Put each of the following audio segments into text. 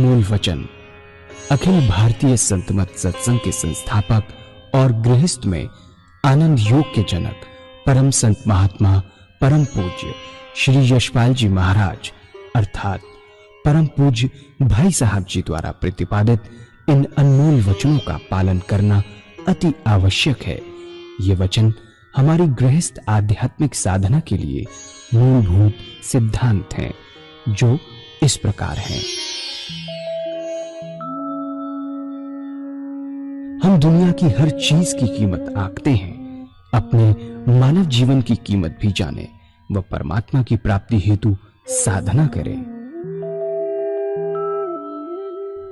अनमोल वचन अखिल भारतीय संत मत सत्संग के संस्थापक और गृहस्थ में आनंद योग के जनक परम संत महात्मा परम पूज्य श्री यशपाल जी महाराज अर्थात परम पूज्य भाई साहब जी द्वारा प्रतिपादित इन अनमोल वचनों का पालन करना अति आवश्यक है। ये वचन हमारी गृहस्थ आध्यात्मिक साधना के लिए मूलभूत सिद्धांत हैं, जो इस प्रकार हैं। हम दुनिया की हर चीज की कीमत आंकते हैं, अपने मानव जीवन की कीमत भी जाने व परमात्मा की प्राप्ति हेतु साधना करें।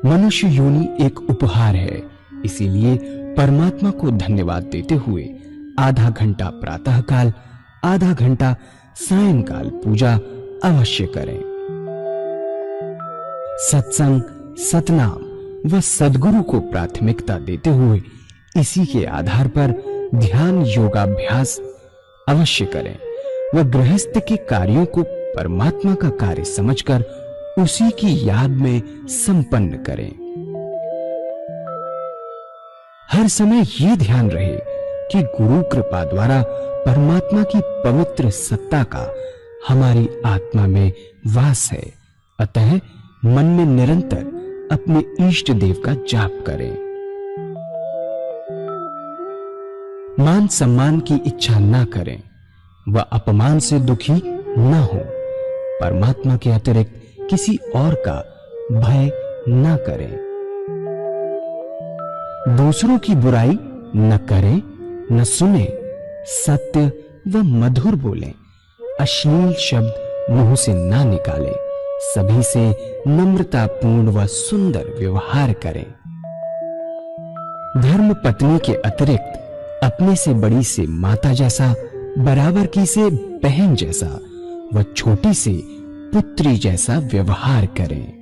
मनुष्य योनि एक उपहार है, इसीलिए परमात्मा को धन्यवाद देते हुए आधा घंटा प्रातःकाल, आधा घंटा सायंकाल पूजा अवश्य करें। सत्संग, सतनाम व सद्गुरु को प्राथमिकता देते हुए इसी के आधार पर ध्यान योगाभ्यास अवश्य करें व गृहस्थ के कार्यों को परमात्मा का कार्य समझकर उसी की याद में संपन्न करें। हर समय ये ध्यान रहे कि गुरु कृपा द्वारा परमात्मा की पवित्र सत्ता का हमारी आत्मा में वास है, अतः मन में निरंतर अपने इष्ट देव का जाप करें। मान सम्मान की इच्छा ना करें व अपमान से दुखी ना हो। परमात्मा के अतिरिक्त किसी और का भय ना करें। दूसरों की बुराई न करें, न सुने, सत्य व मधुर बोलें, अश्लील शब्द मुंह से ना निकालें, सभी से नम्रतापूर्ण व सुंदर व्यवहार करें। धर्म पत्नी के अतिरिक्त अपने से बड़ी से माता जैसा, बराबर की से बहन जैसा व छोटी से पुत्री जैसा व्यवहार करें।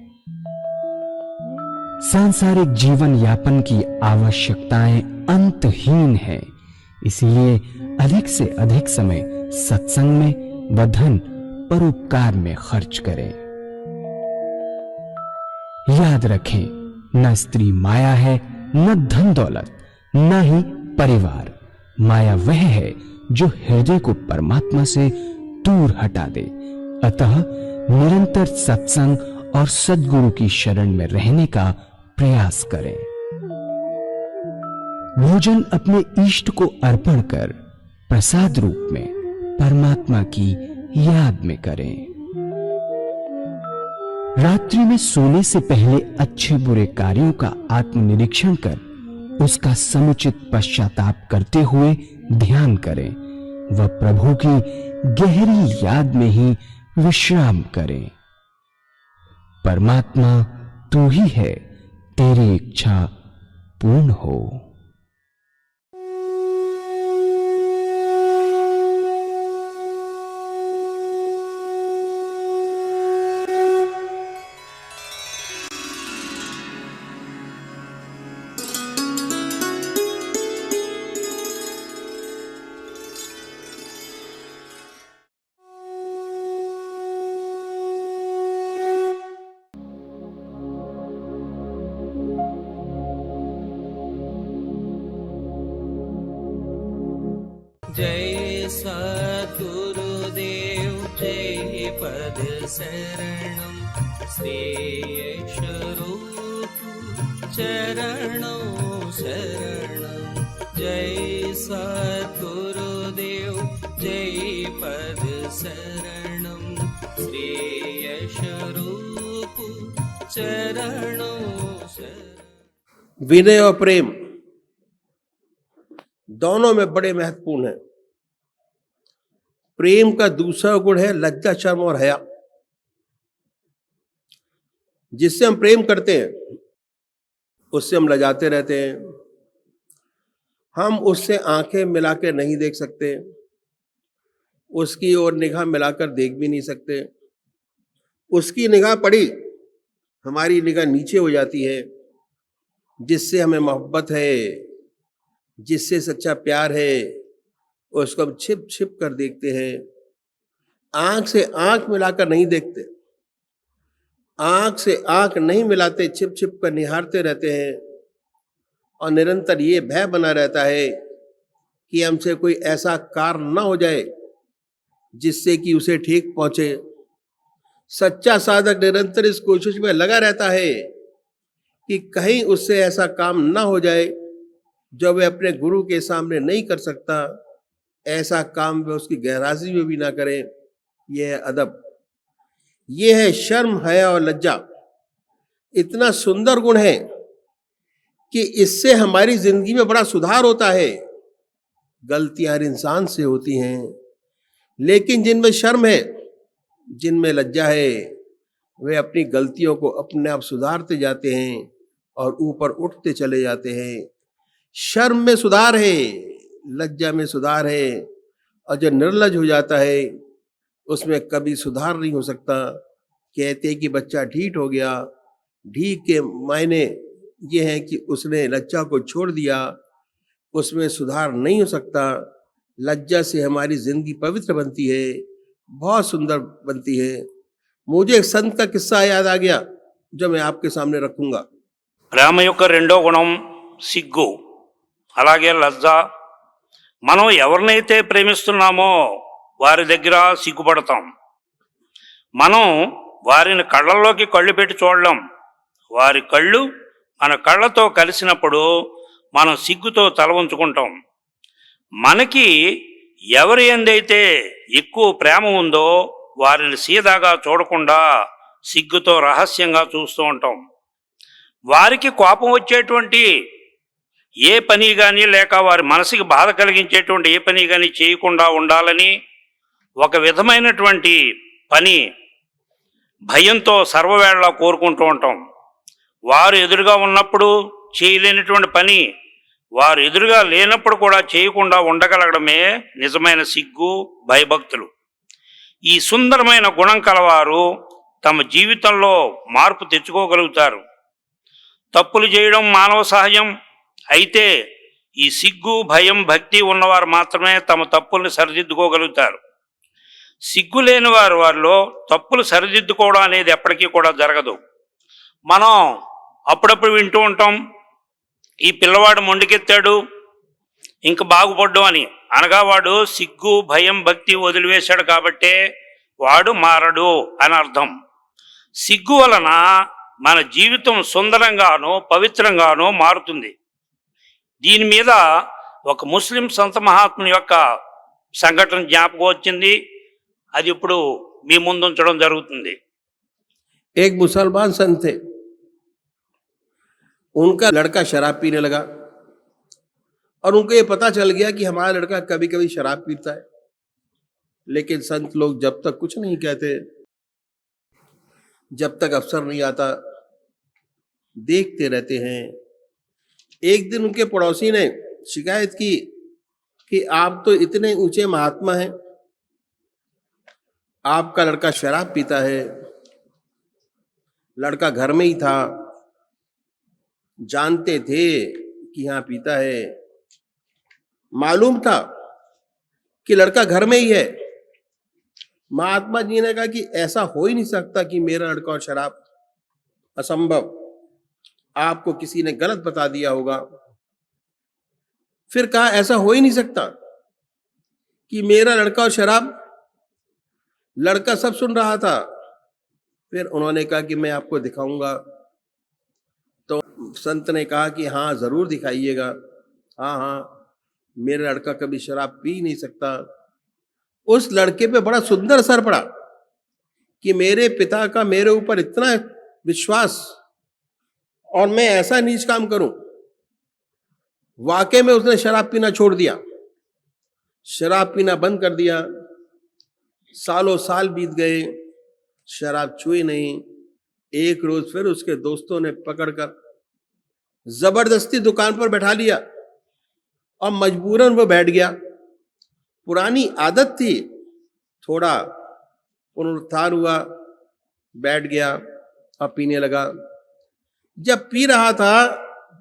सांसारिक जीवन यापन की आवश्यकताएं अंतहीन है, इसलिए अधिक से अधिक समय सत्संग में व धन परोपकार में खर्च करें। याद रखें, न स्त्री माया है, न धन दौलत, न ही परिवार। माया वह है जो हृदय को परमात्मा से दूर हटा दे। अतः निरंतर सत्संग और सद्गुरु की शरण में रहने का प्रयास करें। भोजन अपने इष्ट को अर्पण कर प्रसाद रूप में परमात्मा की याद में करें। रात्रि में सोने से पहले अच्छे बुरे कार्यों का आत्मनिरीक्षण कर उसका समुचित पश्चाताप करते हुए ध्यान करें व प्रभु की गहरी याद में ही विश्राम करें। परमात्मा तू ही है, तेरी इच्छा पूर्ण हो। जय सद्गुरुदेव जय पद शरणम श्रेयस रूप चरणों शरणम। जय सद्गुरुदेव जय पद शरणम श्रेयस रूप चरणों शरणम। विनय और प्रेम दोनों में बड़े महत्वपूर्ण है। प्रेम का दूसरा गुण है लज्जा, शर्म और हया। जिससे हम प्रेम करते हैं उससे हम लजाते रहते हैं। हम उससे आंखें मिलाकर नहीं देख सकते, उसकी ओर निगाह मिलाकर देख भी नहीं सकते। उसकी निगाह पड़ी, हमारी निगाह नीचे हो जाती है। जिससे हमें मोहब्बत है, जिससे सच्चा प्यार है, उसको हम छिप छिप कर देखते हैं, आंख से आंख मिलाकर नहीं देखते। आंख से आंख नहीं मिलाते, छिप छिप कर निहारते रहते हैं और निरंतर ये भय बना रहता है कि हमसे कोई ऐसा कार्य न हो जाए जिससे कि उसे ठीक पहुंचे। सच्चा साधक निरंतर इस कोशिश में लगा रहता है कि कहीं उससे ऐसा काम ना हो जाए जो वह अपने गुरु के सामने नहीं कर सकता, ऐसा काम वह उसकी गैरहाजिरी में भी ना करे। यह है अदब, यह है शर्म, हया और लज्जा। इतना सुंदर गुण है कि इससे हमारी जिंदगी में बड़ा सुधार होता है। गलतियां हर इंसान से होती हैं, लेकिन जिनमें शर्म है, जिनमें लज्जा है, वे अपनी गलतियों को अपने आप सुधारते जाते हैं और ऊपर उठते चले जाते हैं। शर्म में सुधार है, लज्जा में सुधार है, और जो निर्लज हो जाता है उसमें कभी सुधार नहीं हो सकता। कहते कि बच्चा ढीठ हो गया, ढीठ के मायने ये है कि उसने लज्जा को छोड़ दिया, उसमें सुधार नहीं हो सकता। लज्जा से हमारी जिंदगी पवित्र बनती है, बहुत सुंदर बनती है। मुझे एक संत का किस्सा याद आ गया जो मैं आपके सामने रखूंगा। ప్రేమ యొక్క రెండో గుణం సిగ్గు, అలాగే లజ్జ. మనం ఎవరినైతే ప్రేమిస్తున్నామో వారి దగ్గర సిగ్గుపడతాం. మనం వారిని కళ్ళల్లోకి కళ్ళు పెట్టి చూడలేం. వారి కళ్ళు మన కళ్ళతో కలిసినప్పుడు మనం సిగ్గుతో తల ఉంచుకుంటాం. మనకి ఎవరి ఎందైతే ఎక్కువ ప్రేమ ఉందో వారిని సీదాగా చూడకుండా సిగ్గుతో రహస్యంగా చూస్తూ ఉంటాం. వారికి కోపం వచ్చేటువంటి ఏ పని కానీ, లేక వారి మనసుకి బాధ కలిగించేటువంటి ఏ పని కానీ చేయకుండా ఉండాలని ఒక విధమైనటువంటి పని భయంతో సర్వవేళలా కోరుకుంటూ ఉంటాం. వారు ఎదురుగా ఉన్నప్పుడు చేయలేనటువంటి పని వారు ఎదురుగా లేనప్పుడు కూడా చేయకుండా ఉండగలగడమే నిజమైన సిగ్గు, భయభక్తులు. ఈ సుందరమైన గుణం కలవారు తమ జీవితంలో మార్పు తెచ్చుకోగలుగుతారు. తప్పులు చేయడం మానవ సహజం. అయితే ఈ సిగ్గు, భయం, భక్తి ఉన్నవారు మాత్రమే తమ తప్పుల్ని సరిదిద్దుకోగలుగుతారు. సిగ్గు లేని వారిలో తప్పులు సరిదిద్దుకోవడం అనేది ఎప్పటికీ కూడా జరగదు. మనం అప్పుడప్పుడు వింటూ ఉంటాం, ఈ పిల్లవాడు మొండికెత్తాడు ఇంక బాగుపడ్డు అని. అనగా వాడు సిగ్గు, భయం, భక్తి వదిలివేశాడు కాబట్టే వాడు మారడు అని అర్థం. సిగ్గు వలన మన జీవితం సుందరంగానో పవిత్రంగానో మారుతుంది. దీని మీద ఒక ముస్లిం సంత మహాత్ముని యొక్క సంఘటన జ్ఞాపకం వచ్చింది. అది ఇప్పుడు మీ ముందు ఉంచడం జరుగుతుంది. एक मुसलमान संत थे, उनका लड़का शराब पीने लगा और उनको ये पता चल गया कि हमारा लड़का कभी कभी शराब पीता है, लेकिन संत लोग जब तक कुछ नहीं कहते, जब तक अवसर नहीं आता, देखते रहते हैं। एक दिन उनके पड़ोसी ने शिकायत की कि आप तो इतने ऊंचे महात्मा हैं, आपका लड़का शराब पीता है। लड़का घर में ही था, जानते थे कि हाँ पीता है, मालूम था कि लड़का घर में ही है। महात्मा जी ने कहा कि ऐसा हो ही नहीं सकता कि मेरा लड़का और शराब, असंभव, आपको किसी ने गलत बता दिया होगा। फिर कहा ऐसा हो ही नहीं सकता कि मेरा लड़का और शराब। लड़का सब सुन रहा था। फिर उन्होंने कहा कि मैं आपको दिखाऊंगा। तो संत ने कहा कि हाँ जरूर दिखाइएगा। हाँ हाँ, मेरा लड़का कभी शराब पी नहीं सकता। उस लड़के पे बड़ा सुंदर असर पड़ा कि मेरे पिता का मेरे ऊपर इतना विश्वास और मैं ऐसा नीच काम करूं। वाकई में उसने शराब पीना छोड़ दिया, शराब पीना बंद कर दिया। सालों साल बीत गए, शराब छुई नहीं। एक रोज फिर उसके दोस्तों ने पकड़कर जबरदस्ती दुकान पर बैठा लिया और मजबूरन वो बैठ गया। पुरानी आदत थी, थोड़ा पुनरुत्थान हुआ, बैठ गया और पीने लगा। जब पी रहा था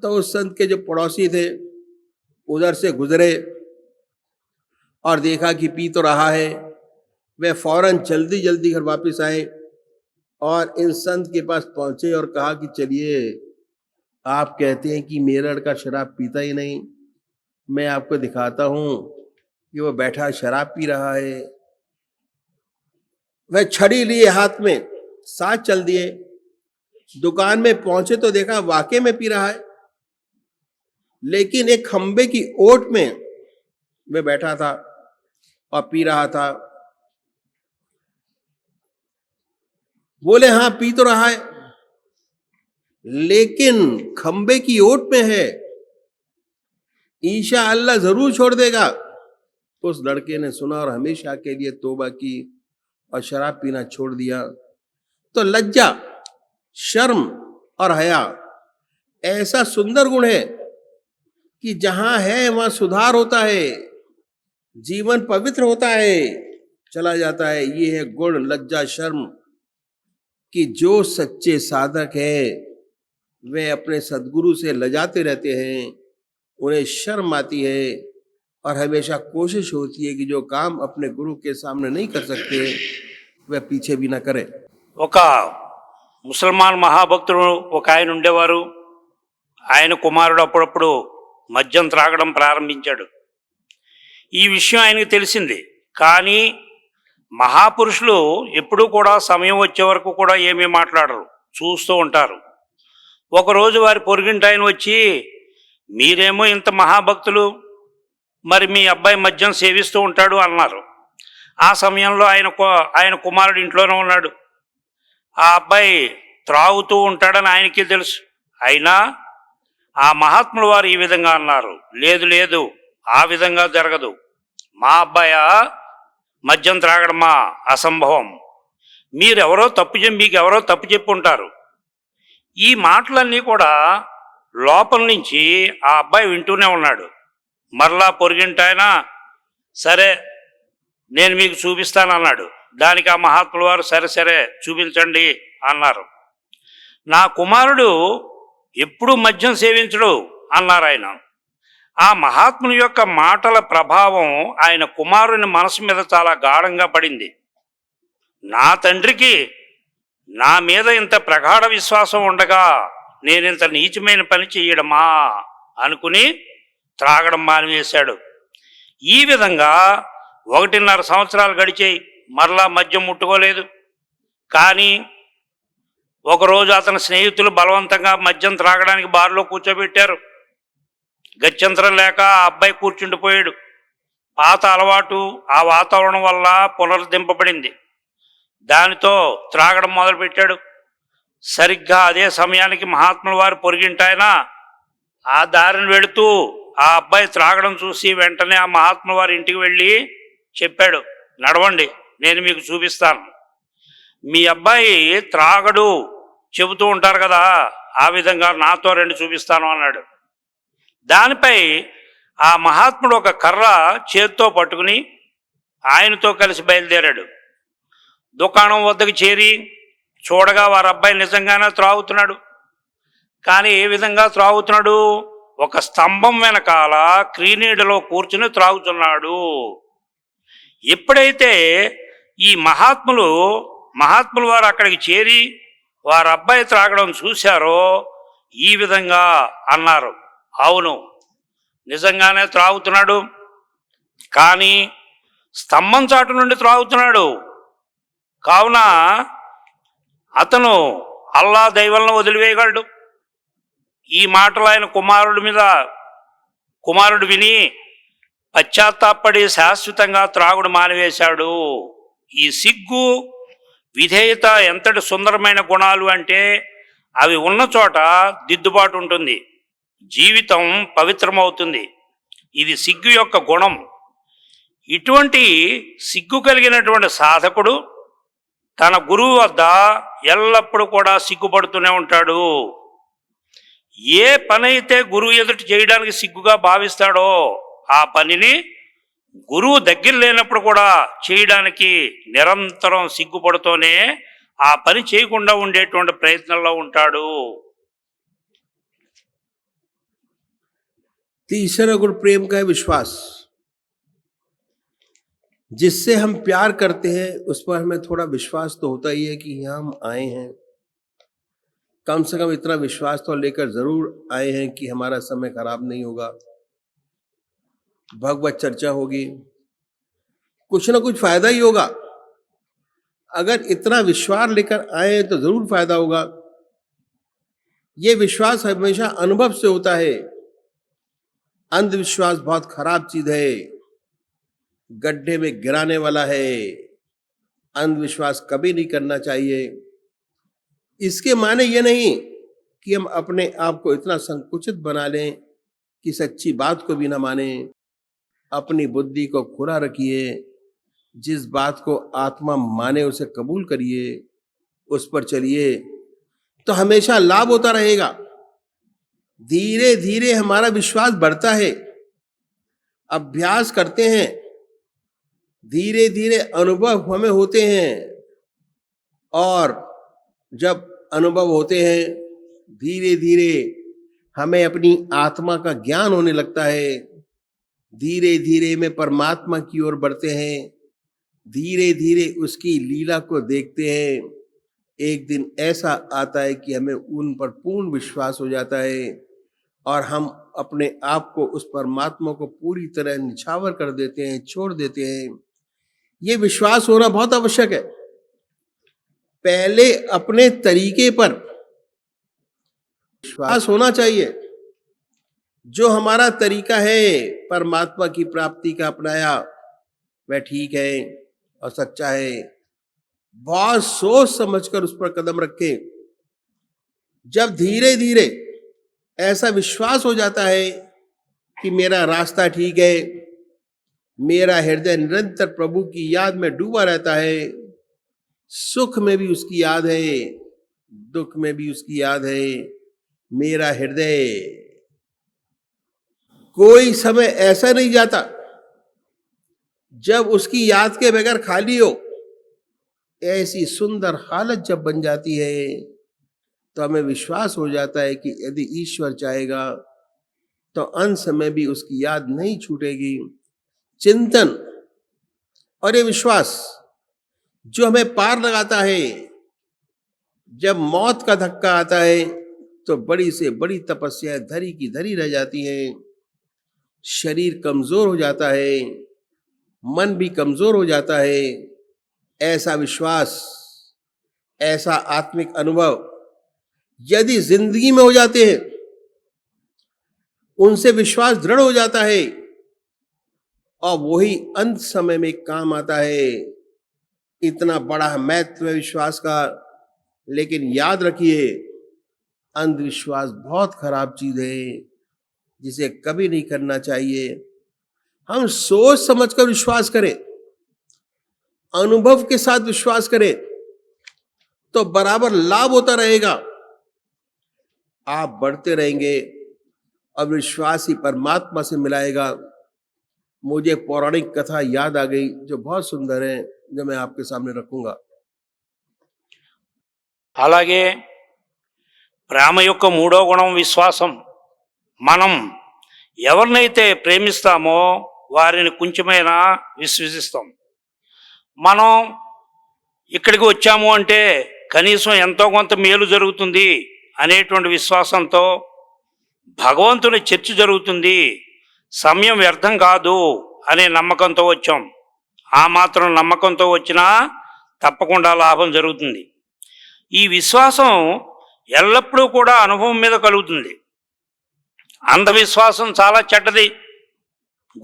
तो उस संत के जो पड़ोसी थे उधर से गुजरे और देखा कि पी तो रहा है। वे फौरन जल्दी जल्दी घर वापस आए और इन संत के पास पहुंचे और कहा कि चलिए, आप कहते हैं कि मेरा लड़का शराब पीता ही नहीं, मैं आपको दिखाता हूं कि वो बैठा शराब पी रहा है। वह छड़ी लिए हाथ में, साथ चल दिए। दुकान में पहुंचे तो देखा वाकई में पी रहा है, लेकिन एक खंबे की ओट में वह बैठा था और पी रहा था। बोले हाँ पी तो रहा है, लेकिन खंबे की ओट में है, इंशाअल्लाह जरूर छोड़ देगा। उस लड़के ने सुना और हमेशा के लिए तौबा की और शराब पीना छोड़ दिया। तो लज्जा, शर्म और हया ऐसा सुंदर गुण है कि जहां है वहां सुधार होता है, जीवन पवित्र होता है, चला जाता है। ये है गुण लज्जा शर्म, कि जो सच्चे साधक है वे अपने सदगुरु से लजाते रहते हैं, उन्हें शर्म आती है और हमेशा कोशिश होती है कि जो काम अपने गुरु के सामने नहीं कर सकते वह पीछे भी ना करे। ఒక ముసల్మాన్ మహాభక్తుడు ఒక ఆయన ఉండేవారు. ఆయన కుమారుడు అప్పుడప్పుడు మద్యం త్రాగడం ప్రారంభించాడు. ఈ విషయం ఆయనకి తెలిసింది. కానీ మహాపురుషులు ఎప్పుడూ కూడా సమయం వచ్చే వరకు కూడా ఏమీ మాట్లాడరు, చూస్తూ ఉంటారు. ఒకరోజు వారి పొరుగింటి ఆయన వచ్చి, మీరేమో ఇంత మహాభక్తులు, మరి మీ అబ్బాయి మద్యం సేవిస్తూ ఉంటాడు అన్నారు. ఆ సమయంలో ఆయన కుమారుడు ఇంట్లోనే ఉన్నాడు. ఆ అబ్బాయి త్రాగుతూ ఉంటాడని ఆయనకి తెలుసు. అయినా ఆ మహాత్ములు వారు ఈ విధంగా అన్నారు, లేదు లేదు, ఆ విధంగా జరగదు, మా అబ్బాయి మద్యం త్రాగడమా అసంభవం, మీకు ఎవరో తప్పు చెప్పి ఉంటారు. ఈ మాటలన్నీ కూడా లోపల నుంచి ఆ అబ్బాయి వింటూనే ఉన్నాడు. మరలా పొరిగింటాయన, సరే నేను మీకు చూపిస్తానన్నాడు. దానికి ఆ మహాత్ముల వారు సరే సరే చూపించండి అన్నారు. నా కుమారుడు ఎప్పుడూ మద్యం సేవించడు అన్నారు ఆయన. ఆ మహాత్ముని యొక్క మాటల ప్రభావం ఆయన కుమారుని మనసు మీద చాలా గాఢంగా పడింది. నా తండ్రికి నా మీద ఇంత ప్రగాఢ విశ్వాసం ఉండగా నేనింత నీచమైన పని చేయడమా అనుకుని త్రాగడం మానివేశాడు. ఈ విధంగా 1.5 సంవత్సరాలు గడిచాయి. మరలా మద్యం ముట్టుకోలేదు. కానీ ఒకరోజు అతని స్నేహితులు బలవంతంగా మద్యం త్రాగడానికి బార్లో కూర్చోబెట్టారు. గత్యంతరం లేక ఆ అబ్బాయి కూర్చుండిపోయాడు. పాత అలవాటు ఆ వాతావరణం వల్ల పునరుద్ధరింపబడింది. దానితో త్రాగడం మొదలుపెట్టాడు. సరిగ్గా అదే సమయానికి మహాత్ముల వారి పొరిగింటాయన ఆ దారిని వెళుతూ ఆ అబ్బాయి త్రాగడం చూసి వెంటనే ఆ మహాత్ముల వారి ఇంటికి వెళ్ళి చెప్పాడు, నడవండి, నేను మీకు చూపిస్తాను. మీ అబ్బాయి త్రాగడు చెబుతూ ఉంటారు కదా, ఆ విధంగా నాతో 2 చూపిస్తాను అన్నాడు. దానిపై ఆ మహాత్ముడు ఒక కర్ర చేత్తో పట్టుకుని ఆయనతో కలిసి బయలుదేరాడు. దుకాణం వద్దకు చేరి చూడగా వారి అబ్బాయి నిజంగానే త్రాగుతున్నాడు. కానీ ఏ విధంగా త్రాగుతున్నాడు? ఒక స్తంభం వెనకాల క్రీనీడలో కూర్చుని త్రాగుతున్నాడు. ఎప్పుడైతే ఈ మహాత్ములు వారు అక్కడికి చేరి వారి అబ్బాయి త్రాగడం చూశారో ఈ విధంగా అన్నారు, అవును నిజంగానే త్రాగుతున్నాడు, కానీ స్తంభం చాటు నుండి త్రాగుతున్నాడు. కావున అతను అల్లా దైవాలను వదిలివేయగలడు. ఈ మాటలు ఆయన కుమారుడు విని పశ్చాత్తాపడి శాశ్వతంగా త్రాగుడు మానివేశాడు. ఈ సిగ్గు విధేయత ఎంతటి సుందరమైన గుణాలు అంటే అవి ఉన్న చోట దిద్దుబాటు ఉంటుంది, జీవితం పవిత్రమవుతుంది. ఇది సిగ్గు యొక్క గుణం. ఇటువంటి సిగ్గు కలిగినటువంటి సాధకుడు తన గురువు వద్ద ఎల్లప్పుడూ కూడా సిగ్గుపడుతూనే ఉంటాడు. ఏ పని అయితే గురువు ఎదుట చేయడానికి సిగ్గుగా భావిస్తాడో ఆ పనిని గురువు దగ్గర లేనప్పుడు కూడా చేయడానికి నిరంతరం సిగ్గుపడుతూనే ఆ పని చేయకుండా ఉండేటువంటి ప్రయత్నంలో ఉంటాడు. तीसरा गुण प्रेम का है विश्वास। जिससे हम प्यार करते हैं उस पर हमें थोड़ा विश्वास तो होता ही है कि यहाँ हम आए हैं, कम से कम इतना विश्वास तो लेकर जरूर आए हैं कि हमारा समय खराब नहीं होगा, भगवत चर्चा होगी, कुछ ना कुछ फायदा ही होगा। अगर इतना विश्वास लेकर आए तो जरूर फायदा होगा। ये विश्वास हमेशा अनुभव से होता है। अंधविश्वास बहुत खराब चीज है, गड्ढे में गिराने वाला है। अंधविश्वास कभी नहीं करना चाहिए। इसके माने ये नहीं कि हम अपने आप को इतना संकुचित बना लें कि सच्ची बात को भी ना माने। अपनी बुद्धि को खुला रखिए, जिस बात को आत्मा माने उसे कबूल करिए, उस पर चलिए, तो हमेशा लाभ होता रहेगा। धीरे धीरे हमारा विश्वास बढ़ता है, अभ्यास करते हैं, धीरे धीरे अनुभव हमें होते हैं, और जब अनुभव होते हैं धीरे धीरे हमें अपनी आत्मा का ज्ञान होने लगता है। धीरे धीरे में परमात्मा की ओर बढ़ते हैं, धीरे धीरे उसकी लीला को देखते हैं। एक दिन ऐसा आता है कि हमें उन पर पूर्ण विश्वास हो जाता है और हम अपने आप को उस परमात्मा को पूरी तरह निछावर कर देते हैं, छोड़ देते हैं। ये विश्वास होना बहुत आवश्यक है। पहले अपने तरीके पर विश्वास होना चाहिए। जो हमारा तरीका है परमात्मा की प्राप्ति का अपनाया वह ठीक है और सच्चा है। बहुत सोच समझकर उस पर कदम रखें। जब धीरे धीरे ऐसा विश्वास हो जाता है कि मेरा रास्ता ठीक है, मेरा हृदय निरंतर प्रभु की याद में डूबा रहता है, सुख में भी उसकी याद है, दुख में भी उसकी याद है, मेरा हृदय कोई समय ऐसा नहीं जाता जब उसकी याद के बगैर खाली हो। ऐसी सुंदर हालत जब बन जाती है तो हमें विश्वास हो जाता है कि यदि ईश्वर चाहेगा तो अंत समय भी उसकी याद नहीं छूटेगी। चिंतन और ये विश्वास जो हमें पार लगाता है। जब मौत का धक्का आता है तो बड़ी से बड़ी तपस्या धरी की धरी रह जाती है, शरीर कमजोर हो जाता है, मन भी कमजोर हो जाता है। ऐसा विश्वास, ऐसा आत्मिक अनुभव यदि जिंदगी में हो जाते हैं, उनसे विश्वास दृढ़ हो जाता है और वही अंत समय में काम आता है। इतना बड़ा महत्व है विश्वास का। लेकिन याद रखिए, अंधविश्वास बहुत खराब चीज है जिसे कभी नहीं करना चाहिए। हम सोच समझकर विश्वास करें, अनुभव के साथ विश्वास करें तो बराबर लाभ होता रहेगा। आप बढ़ते रहेंगे और विश्वास ही परमात्मा से मिलाएगा। मुझे पौराणिक कथा याद आ गई जो बहुत सुंदर है, जो मैं आपके सामने रखूंगा। అలాగే ప్రేమ యొక్క మూడో గుణం విశ్వాసం. మనం ఎవరినైతే ప్రేమిస్తామో వారిని కొంచెమైనా విశ్వసిస్తాం. మనం ఇక్కడికి వచ్చాము అంటే కనీసం ఎంతో కొంత మేలు జరుగుతుంది అనేటువంటి విశ్వాసంతో, భగవంతుని చర్చ జరుగుతుంది, సమయం వ్యర్థం కాదు అనే నమ్మకంతో వచ్చాం. ఆ మాత్రం నమ్మకంతో వచ్చినా తప్పకుండా లాభం జరుగుతుంది. ఈ విశ్వాసం ఎల్లప్పుడూ కూడా అనుభవం మీద కలుగుతుంది. అంధవిశ్వాసం చాలా చెడ్డది,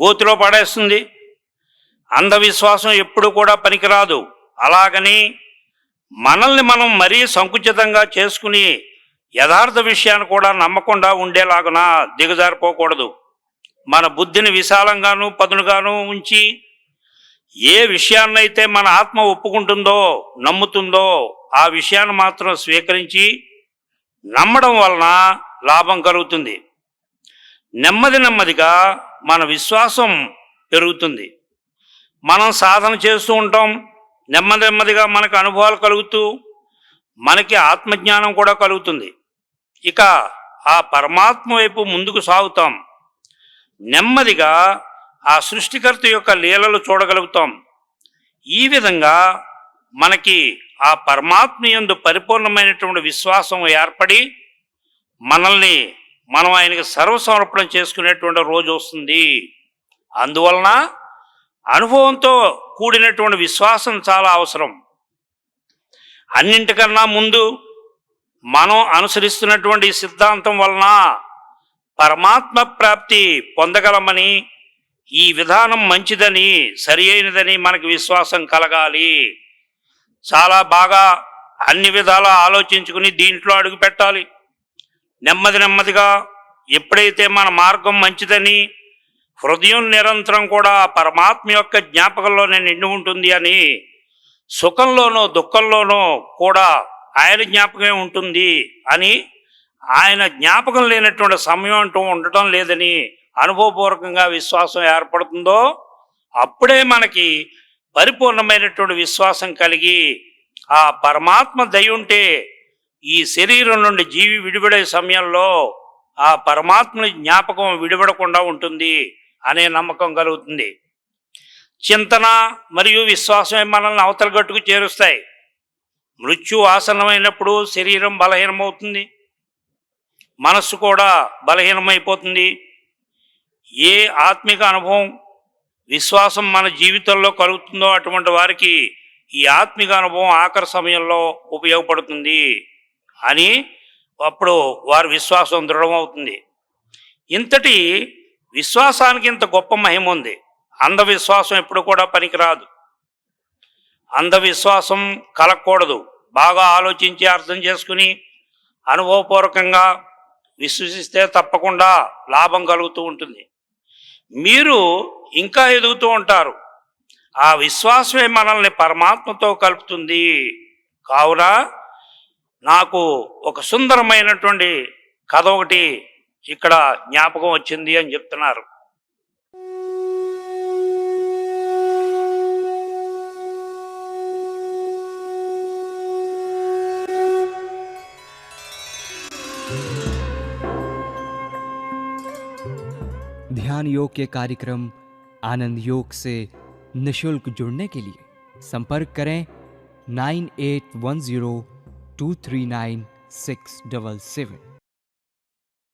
గోతిలో పడేస్తుంది. అంధవిశ్వాసం ఎప్పుడు కూడా పనికిరాదు. అలాగని మనల్ని మనం మరీ సంకుచితంగా చేసుకుని యథార్థ విషయాన్ని కూడా నమ్మకుండా ఉండేలాగున దిగజారిపోకూడదు. మన బుద్ధిని విశాలంగాను పదునుగాను ఉంచి ఏ విషయాన్నైతే మన ఆత్మ ఒప్పుకుంటుందో, నమ్ముతుందో ఆ విషయాన్ని మాత్రం స్వీకరించి నమ్మడం వలన లాభం కలుగుతుంది. నెమ్మది నెమ్మదిగా మన విశ్వాసం పెరుగుతుంది. మనం సాధన చేస్తూ ఉంటాం, నెమ్మది నెమ్మదిగా మనకు అనుభవాలు కలుగుతూ మనకి ఆత్మజ్ఞానం కూడా కలుగుతుంది. ఇక ఆ పరమాత్మ వైపు ముందుకు సాగుతాం. నెమ్మదిగా ఆ సృష్టికర్త యొక్క లీలలు చూడగలుగుతాం. ఈ విధంగా మనకి ఆ పరమాత్మ యందు పరిపూర్ణమైనటువంటి విశ్వాసం ఏర్పడి మనల్ని మనం ఆయనకి సర్వసమర్పణం చేసుకునేటువంటి రోజు వస్తుంది. అందువలన అనుభవంతో కూడినటువంటి విశ్వాసం చాలా అవసరం. అన్నింటికన్నా ముందు మనం అనుసరిస్తున్నటువంటి సిద్ధాంతం వలన పరమాత్మ ప్రాప్తి పొందగలమని, ఈ విధానం మంచిదని, సరి అయినదని మనకు విశ్వాసం కలగాలి. చాలా బాగా అన్ని విధాలా ఆలోచించుకుని దీంట్లో అడుగు పెట్టాలి. నెమ్మదిగా ఎప్పుడైతే మన మార్గం మంచిదని, హృదయం నిరంతరం కూడా పరమాత్మ యొక్క జ్ఞాపకంలోనే నిండి ఉంటుంది అని, సుఖంలోనూ దుఃఖంలోనూ కూడా ఆయన జ్ఞాపకమే ఉంటుంది అని, ఆయన జ్ఞాపకం లేనటువంటి సమయం అంటూ ఉండటం లేదని అనుభవపూర్వకంగా విశ్వాసం ఏర్పడుతుందో అప్పుడే మనకి పరిపూర్ణమైనటువంటి విశ్వాసం కలిగి, ఆ పరమాత్మ దయ ఉంటే ఈ శరీరం నుండి జీవి విడిపడే సమయంలో ఆ పరమాత్మని జ్ఞాపకం విడిపడకుండా ఉంటుంది అనే నమ్మకం కలుగుతుంది. చింతన మరియు విశ్వాసమే మనల్ని అవతల గట్టుకు చేరుస్తాయి. మృత్యు ఆసన్నమైనప్పుడు శరీరం బలహీనమవుతుంది, మనస్సు కూడా బలహీనమైపోతుంది. ఏ ఆత్మిక అనుభవం విశ్వాసం మన జీవితంలో కలుగుతుందో అటువంటి వారికి ఈ ఆత్మిక అనుభవం ఆఖరి సమయంలో ఉపయోగపడుతుంది అని అప్పుడు వారి విశ్వాసం దృఢమవుతుంది. ఇంతటి విశ్వాసానికి ఇంత గొప్ప మహిమ ఉంది. అంధవిశ్వాసం ఎప్పుడు కూడా పనికిరాదు. అంధవిశ్వాసం కలగకూడదు. బాగా ఆలోచించి అర్థం చేసుకుని అనుభవపూర్వకంగా విశ్వసిస్తే తప్పకుండా లాభం కలుగుతూ ఉంటుంది. మీరు ఇంకా ఎదుగుతూ ఉంటారు. ఆ విశ్వాసమే మనల్ని పరమాత్మతో కలుపుతుంది. కావున నాకు ఒక సుందరమైనటువంటి కథ ఒకటి ఇక్కడ జ్ఞాపకం వచ్చింది అని చెప్తున్నారు. ध्यान योग के कार्यक्रम आनंद योग से निशुल्क जुड़ने के लिए संपर्क करें 9810239677।